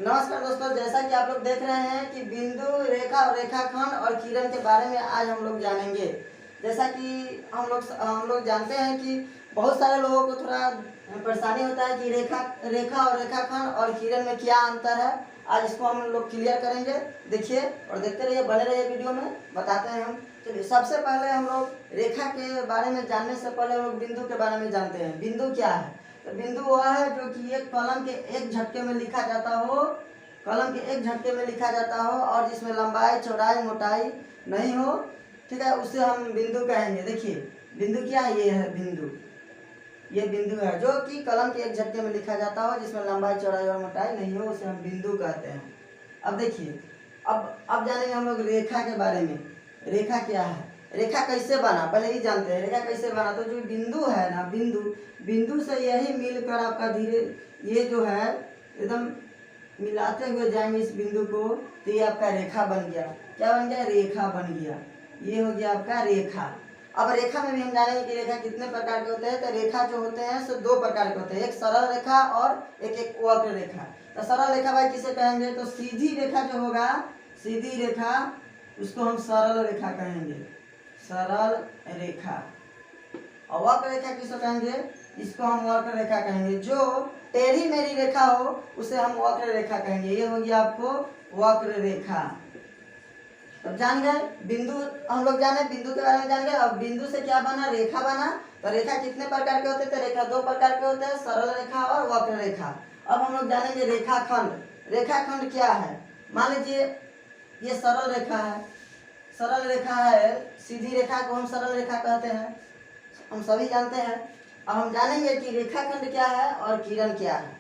नमस्कार दोस्तों, जैसा कि आप लोग देख रहे हैं कि बिंदु, रेखा और रेखाखंड और किरण के बारे में आज हम लोग जानेंगे। जैसा कि हम लोग जानते हैं कि बहुत सारे लोगों को थोड़ा परेशानी होता है कि रेखा और रेखाखंड और किरण में क्या अंतर है। आज इसको हम लोग क्लियर करेंगे। देखिए और देखते रहिए, बने रहिए वीडियो में, बताते हैं हम। चलिए, सबसे पहले हम लोग रेखा के बारे में जानने से पहले हम लोग बिंदु के बारे में जानते हैं। बिंदु क्या है? तो बिंदु वह है जो कि एक कलम के एक झटके में लिखा जाता हो, और जिसमें लंबाई, चौड़ाई, मोटाई नहीं हो। ठीक है, उसे हम बिंदु कहेंगे। देखिए बिंदु क्या है? ये है बिंदु। ये बिंदु है जो कि कलम के एक झटके में लिखा जाता हो, जिसमें लंबाई, चौड़ाई और मोटाई नहीं हो, उसे हम बिंदु कहते हैं। अब देखिए, अब जानेंगे हम लोग रेखा के बारे में। रेखा क्या है? रेखा कैसे बना, पहले ही जानते हैं रेखा कैसे बना। तो जो बिंदु है ना, बिंदु से यही मिलकर आपका धीरे, ये जो है एकदम मिलाते हुए जाएंगे इस बिंदु को, तो ये आपका रेखा बन गया। क्या बन गया? रेखा बन गया। ये हो गया आपका रेखा। अब रेखा में भी हम जानेंगे कि रेखा कितने प्रकार के होते हैं। तो रेखा जो होते हैं सो दो प्रकार के होते हैं, एक सरल रेखा और एक वक्र रेखा। तो सरल रेखा भाई किसे कहेंगे? तो सीधी रेखा जो होगा, सीधी रेखा, उसको हम सरल रेखा कहेंगे, सरल रेखा। और वक्र रेखा किसको कहेंगे? इसको हम वक्र रेखा कहेंगे। जो टेढ़ी मेढ़ी रेखा हो उसे हम वक्र रेखा कहेंगे। ये हो गया आपको वक्र रेखा। तो जान गए बिंदु, हम लोग जाने बिंदु के बारे में जान गए। अब बिंदु से क्या बना? रेखा बना। तो रेखा कितने प्रकार के होते थे? रेखा दो प्रकार के होते हैं, सरल रेखा और वक्र रेखा। अब हम लोग जानेंगे रेखाखंड। रेखाखंड क्या है? मान लीजिए ये सरल रेखा है, सरल रेखा है, सीधी रेखा को हम सरल रेखा कहते हैं, हम सभी जानते हैं। अब हम जानेंगे कि रेखाखंड क्या है और किरण क्या है।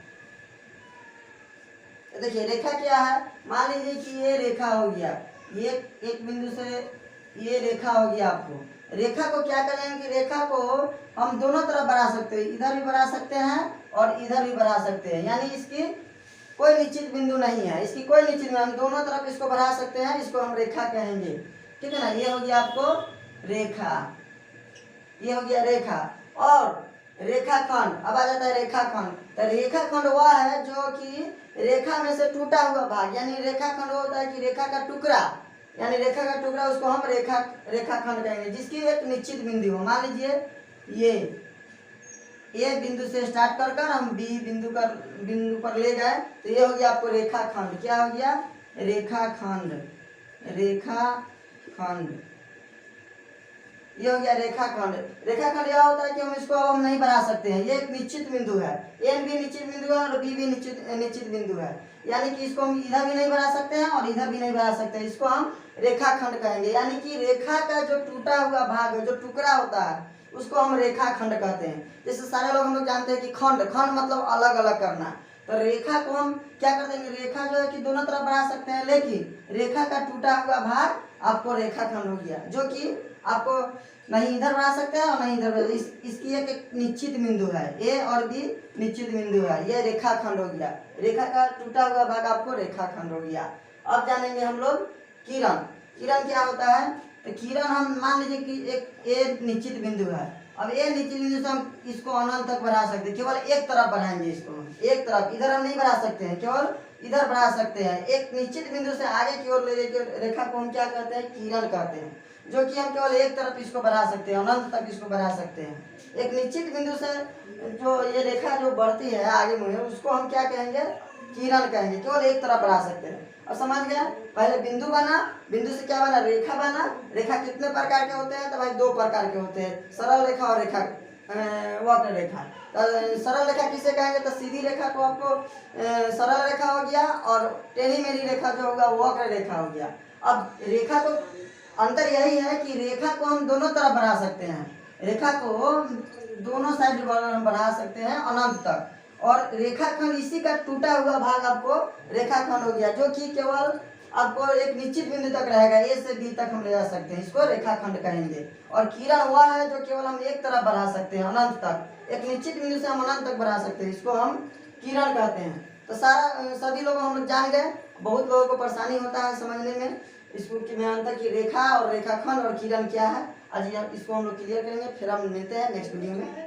तो देखिए रेखा क्या है। मान लीजिए कि ये रेखा हो गया, ये एक बिंदु से ये रेखा हो गया। आपको रेखा को क्या करेंगे कि रेखा को हम दोनों तरफ बढ़ा सकते हैं, इधर भी बढ़ा सकते हैं और इधर भी बढ़ा सकते हैं। यानी इसकी कोई निश्चित बिंदु नहीं है, इसकी कोई निश्चित नहीं, हम दोनों तरफ इसको बढ़ा सकते हैं। इसको हम रेखा कहेंगे। ठीक है ना? ये हो गया आपको रेखा, ये हो गया रेखा। और रेखाखंड, अब आ जाता है रेखाखंड। तो रेखाखंड वह है जो कि रेखा में से टूटा हुआ भाग, यानी रेखाखंड होता है कि रेखा का टुकड़ा, यानी रेखा का टुकड़ा, उसको हम रेखाखंड कहेंगे, जिसकी एक निश्चित बिंदु हो। मान लीजिए ये बिंदु से स्टार्ट कर हम बी बिंदु पर ले गए, तो ये हो गया आपको रेखाखंड। क्या हो गया? रेखाखंड, रेखाखंड। ये हो गया रेखाखंड। रेखाखंड यह होता है कि हम इसको अब हम नहीं बढ़ा सकते हैं, ये एक निश्चित बिंदु है, एन भी निश्चित बिंदु है और बी भी निश्चित बिंदु है। यानी कि इसको हम इधर भी नहीं बढ़ा सकते हैं और इधर भी नहीं बढ़ा सकते हैं। इसको हम रेखाखंड कहेंगे। यानी कि रेखा का जो टूटा हुआ भाग है, जो टुकड़ा होता है, उसको हम रेखाखंड कहते हैं। जैसे सारे लोग हम लोग जानते हैं कि खंड मतलब अलग अलग करना। तो रेखा को हम क्या कर देंगे? रेखा जो है कि दोनों तरफ बढ़ा सकते हैं, लेकिन रेखा का टूटा हुआ भाग आपको रेखाखंड हो गया, जो कि आपको नहीं इधर बढ़ा सकते हैं और नहीं इधर। इसकी एक निश्चित बिंदु है, ए और बी निश्चित बिंदु है, ये रेखाखंड हो गया। रेखा का टूटा हुआ भाग आपको रेखाखंड हो गया। अब जानेंगे हम लोग किरण। किरण क्या होता है? तो किरण हम मान लीजिए कि एक ए निश्चित बिंदु है। अब ए निश्चित बिंदु से हम इसको अनंत तक बढ़ा सकते हैं, केवल एक तरफ बढ़ाएंगे इसको, एक तरफ, इधर हम नहीं बढ़ा सकते हैं, केवल इधर बढ़ा सकते हैं। एक निश्चित बिंदु से आगे की ओर ले जाकर रेखा को हम क्या कहते हैं? किरण कहते हैं, जो कि हम केवल एक तरफ इसको बढ़ा सकते हैं, अनंत तक इसको बढ़ा सकते हैं। एक निश्चित बिंदु से जो ये रेखा जो बढ़ती है आगे मुड़े, उसको हम क्या कहेंगे? किरण कहेंगे, केवल एक तरफ बढ़ा सकते हैं। और समझ गया? पहले बिंदु बना, बिंदु से क्या बना? रेखा बना। रेखा कितने प्रकार के होते हैं? तो भाई दो प्रकार के होते हैं, सरल रेखा और वक्र रेखा। सरल रेखा किसे कहेंगे? तो सीधी रेखा को आपको सरल रेखा हो गया, और टेढ़ी मेढ़ी रेखा जो होगा वक्र रेखा हो गया। अब रेखा को अंतर यही है कि रेखा को हम दोनों तरफ बढ़ा सकते हैं, रेखा को दोनों साइड बढ़ा सकते हैं अनंत तक। और रेखाखंड इसी का टूटा हुआ भाग आपको रेखाखंड हो गया, जो कि केवल आपको एक निश्चित बिंदु तक रहेगा, ए से बी तक हम ले जा सकते हैं, इसको रेखाखंड कहेंगे। और किरण वह है जो केवल हम एक तरफ बढ़ा सकते हैं अनंत तक, एक निश्चित बिंदु से हम अनंत तक बढ़ा सकते हैं, इसको हम किरण कहते हैं। तो सभी लोग हम लोग जान गए। बहुत लोगों को परेशानी होता है समझने में इसको कि मैं अंतर की रेखा और रेखाखंड और किरण क्या है। आज इसको हम लोग क्लियर करेंगे, फिर हम मिलते हैं नेक्स्ट वीडियो में।